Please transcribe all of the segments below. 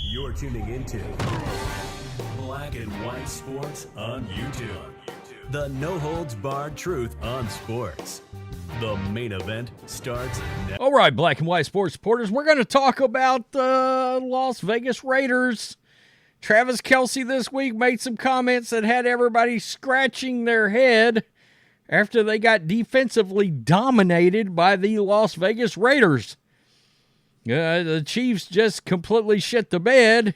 You're tuning into Black and White Sports on YouTube. The no-holds-barred truth on sports. The main event starts now. All right, Black and White Sports supporters, we're going to talk about the Las Vegas Raiders. Travis Kelce this week made some comments that had everybody scratching their head after they got defensively dominated by the Las Vegas Raiders. The Chiefs just completely shit the bed.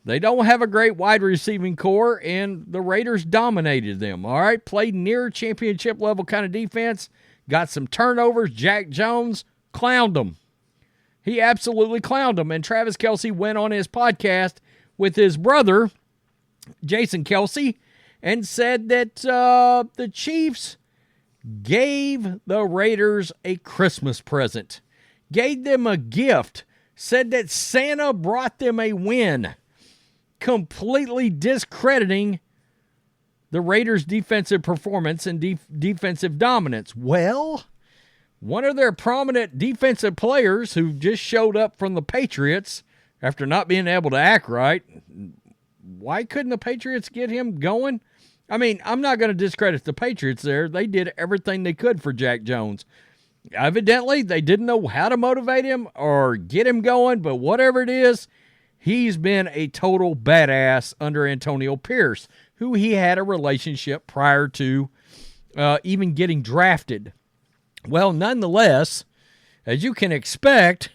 They don't have a great wide receiving core, and the Raiders dominated them. All right, played near championship level kind of defense, got some turnovers. Jack Jones clowned them. He absolutely clowned them. And Travis Kelce went on his podcast with his brother, Jason Kelce, and said that the Chiefs gave the Raiders a Christmas present, gave them a gift, said that Santa brought them a win, completely discrediting the Raiders' defensive performance and defensive dominance. Well, one of their prominent defensive players who just showed up from the Patriots after not being able to act right, why couldn't the Patriots get him going? I mean, I'm not going to discredit the Patriots there. They did everything they could for Jack Jones. Evidently, they didn't know how to motivate him or get him going, but whatever it is, he's been a total badass under Antonio Pierce, who he had a relationship prior to even getting drafted. Well, nonetheless, as you can expect,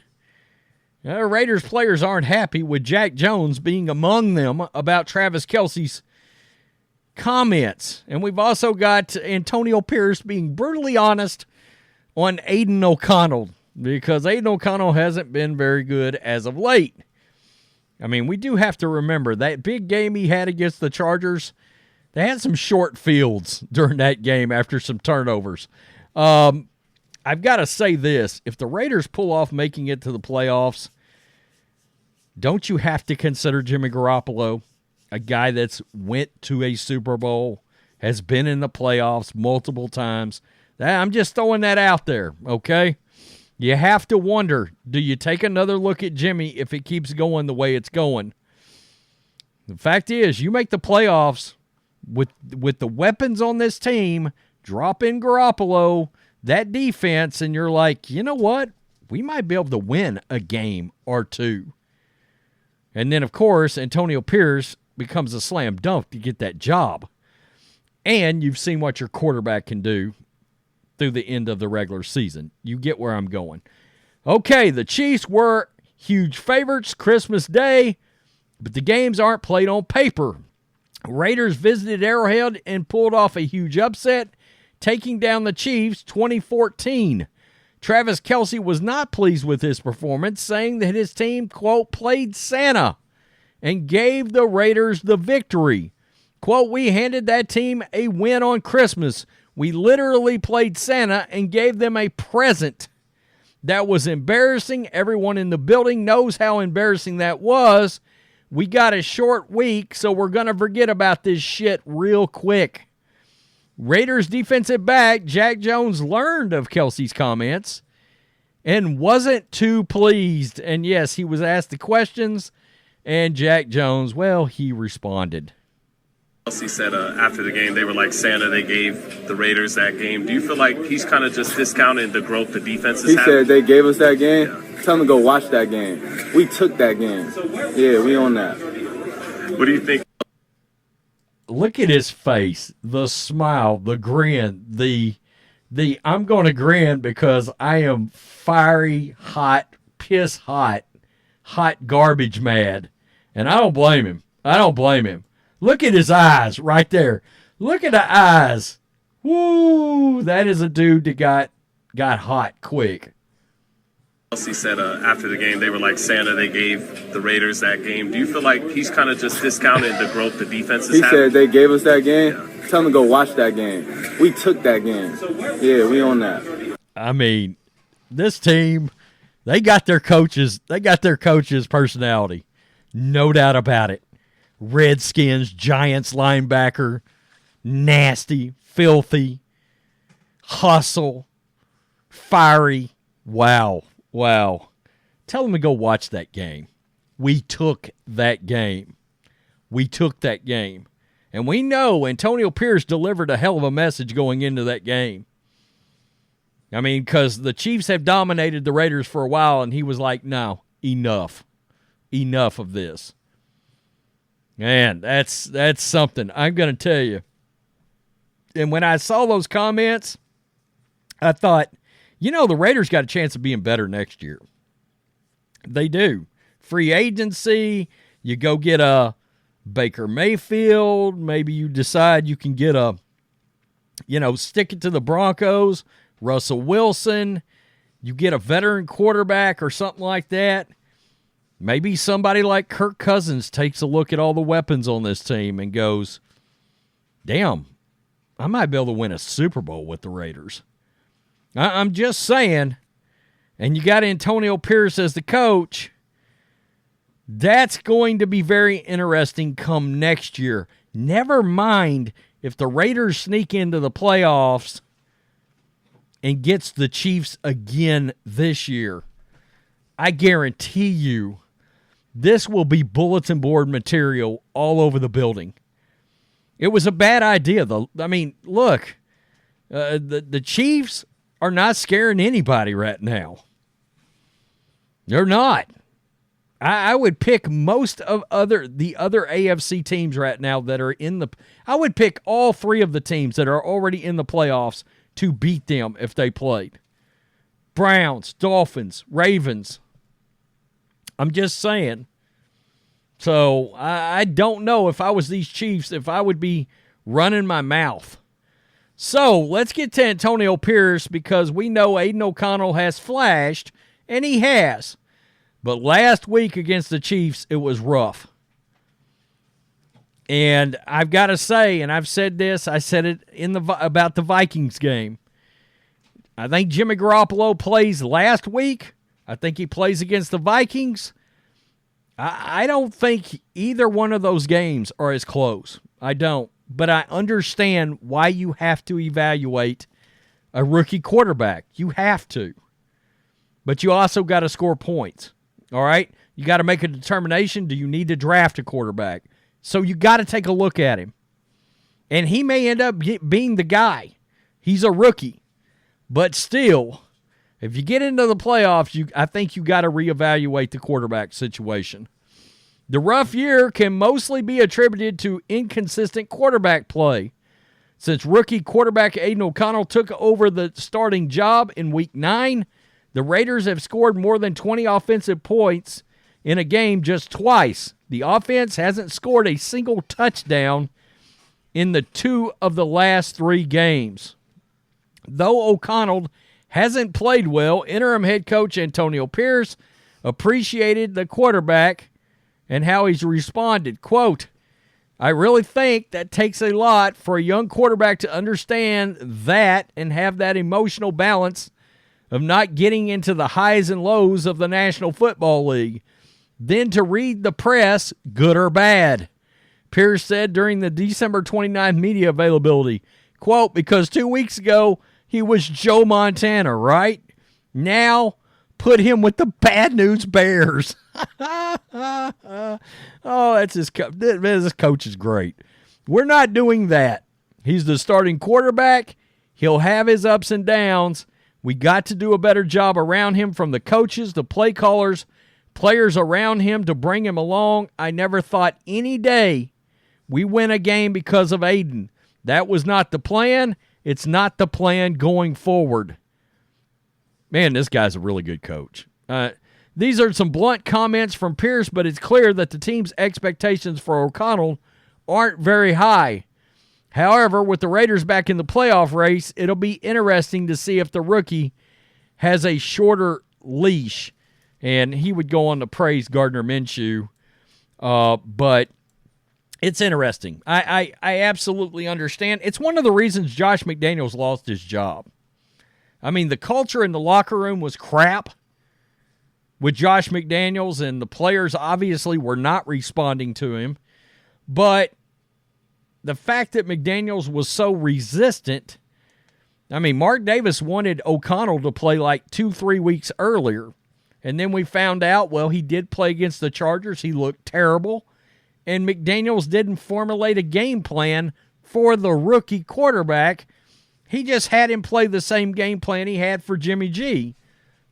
Raiders players aren't happy with Jack Jones being among them about Travis Kelce's comments. And we've also got Antonio Pierce being brutally honest on Aidan O'Connell, because Aidan O'Connell hasn't been very good as of late. I mean, we do have to remember that big game he had against the Chargers, they had some short fields during that game after some turnovers. I've got to say this. If the Raiders pull off making it to the playoffs, don't you have to consider Jimmy Garoppolo, a guy that's went to a Super Bowl, has been in the playoffs multiple times? I'm just throwing that out there, okay? You have to wonder, do you take another look at Jimmy if it keeps going the way it's going? The fact is, you make the playoffs with the weapons on this team, drop in Garoppolo, that defense, and you're like, you know what? We might be able to win a game or two. And then, of course, Antonio Pierce becomes a slam dunk to get that job. And you've seen what your quarterback can do through the end of the regular season. You get where I'm going. Okay, the Chiefs were huge favorites Christmas Day, but the games aren't played on paper. Raiders visited Arrowhead and pulled off a huge upset, taking down the Chiefs 2014. Travis Kelce was not pleased with his performance, saying that his team, quote, played Santa and gave the Raiders the victory. Quote, we handed that team a win on Christmas. We literally played Santa and gave them a present. That was embarrassing. Everyone in the building knows how embarrassing that was. We got a short week, so we're going to forget about this shit real quick. Raiders defensive back Jack Jones learned of Kelce's comments and wasn't too pleased. And yes, he was asked the questions, and Jack Jones, well, he responded. Kelce said after the game they were like Santa, they gave the Raiders that game. Do you feel like he's kind of just discounting the growth the defense is having? He said they gave us that game? Yeah. Tell them to go watch that game. We took that game. Yeah, we on that. What do you think? Look at his face, the smile, the grin, the I'm going to grin because I am fiery, hot, piss hot garbage mad. And I don't blame him. Look at his eyes right there. Look at the eyes. Woo, that is a dude that got hot quick. Kelce said after the game they were like Santa, they gave the Raiders that game. Do you feel like he's kind of just discounting the growth the defense is having? He said they gave us that game? Yeah. Tell them to go watch that game. We took that game. Yeah, we on that. I mean, this team, they got their coaches' personality. No doubt about it. Redskins, Giants linebacker, nasty, filthy, hustle, fiery. Wow. tell them to go watch that game. We took that game. And we know Antonio Pierce delivered a hell of a message going into that game. I mean, because the Chiefs have dominated the Raiders for a while, and he was like, no, enough. Enough of this. Man, that's something. I'm going to tell you. And when I saw those comments, I thought, the Raiders got a chance of being better next year. They do. Free agency, you go get a Baker Mayfield. Maybe you decide you can get stick it to the Broncos, Russell Wilson. You get a veteran quarterback or something like that. Maybe somebody like Kirk Cousins takes a look at all the weapons on this team and goes, damn, I might be able to win a Super Bowl with the Raiders. I'm just saying, and you got Antonio Pierce as the coach. That's going to be very interesting come next year. Never mind if the Raiders sneak into the playoffs and gets the Chiefs again this year. I guarantee you this will be bulletin board material all over the building. It was a bad idea. Look, the Chiefs are not scaring anybody right now. They're not. I would pick most of the other AFC teams right now that are in the. I would pick all three of the teams that are already in the playoffs to beat them if they played. Browns, Dolphins, Ravens. I'm just saying. So I don't know if I was these Chiefs, if I would be running my mouth. So let's get to Antonio Pierce, because we know Aidan O'Connell has flashed, and he has. But last week against the Chiefs, it was rough. And I've got to say, and I've said this, I said it about the Vikings game. I think Jimmy Garoppolo plays last week. I think he plays against the Vikings. I don't think either one of those games are as close. I don't. But I understand why you have to evaluate a rookie quarterback. You have to. But you also got to score points. All right? You got to make a determination. Do you need to draft a quarterback? So you got to take a look at him. And he may end up being the guy. He's a rookie. But still, if you get into the playoffs, I think you got to reevaluate the quarterback situation. The rough year can mostly be attributed to inconsistent quarterback play. Since rookie quarterback Aidan O'Connell took over the starting job in Week 9, the Raiders have scored more than 20 offensive points in a game just twice. The offense hasn't scored a single touchdown in the 2 of the last 3 games. Though O'Connell hasn't played well, interim head coach Antonio Pierce appreciated the quarterback and how he's responded. Quote, I really think that takes a lot for a young quarterback to understand that and have that emotional balance of not getting into the highs and lows of the National Football League. Then to read the press, good or bad. Pierce said during the December 29th media availability, quote, because 2 weeks ago, he was Joe Montana, right? Now, put him with the bad news Bears. Oh, that's his coach. This coach is great. We're not doing that. He's the starting quarterback. He'll have his ups and downs. We got to do a better job around him, from the coaches, the play callers, players around him to bring him along. I never thought any day we win a game because of Aidan. That was not the plan. It's not the plan going forward. Man, this guy's a really good coach. These are some blunt comments from Pierce, but it's clear that the team's expectations for O'Connell aren't very high. However, with the Raiders back in the playoff race, it'll be interesting to see if the rookie has a shorter leash. And he would go on to praise Gardner Minshew. But it's interesting. I absolutely understand. It's one of the reasons Josh McDaniels lost his job. I mean, the culture in the locker room was crap with Josh McDaniels, and the players obviously were not responding to him. But the fact that McDaniels was so resistant, I mean, Mark Davis wanted O'Connell to play like 2-3 weeks earlier. And then we found out, well, he did play against the Chargers. He looked terrible. And McDaniels didn't formulate a game plan for the rookie quarterback. He just had him play the same game plan he had for Jimmy G.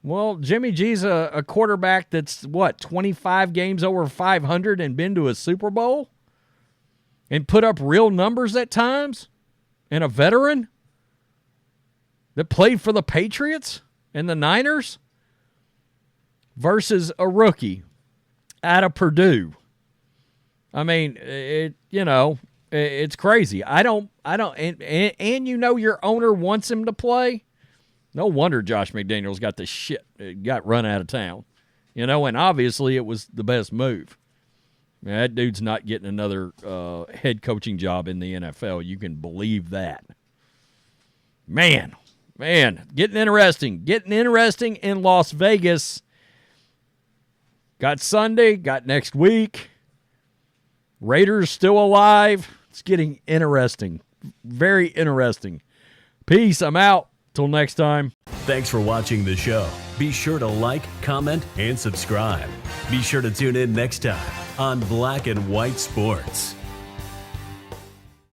Well, Jimmy G's a quarterback that's, 25 games over 500 and been to a Super Bowl? And put up real numbers at times? And a veteran that played for the Patriots and the Niners? Versus a rookie out of Purdue. I mean, it's crazy. And your owner wants him to play. No wonder Josh McDaniels got run out of town. And obviously it was the best move. Man, that dude's not getting another head coaching job in the NFL. You can believe that. Man, getting interesting. Getting interesting in Las Vegas. Got Sunday, got next week. Raiders still alive. It's getting interesting. Very interesting. Peace. I'm out. Till next time. Thanks for watching the show. Be sure to like, comment, and subscribe. Be sure to tune in next time on Black and White Sports.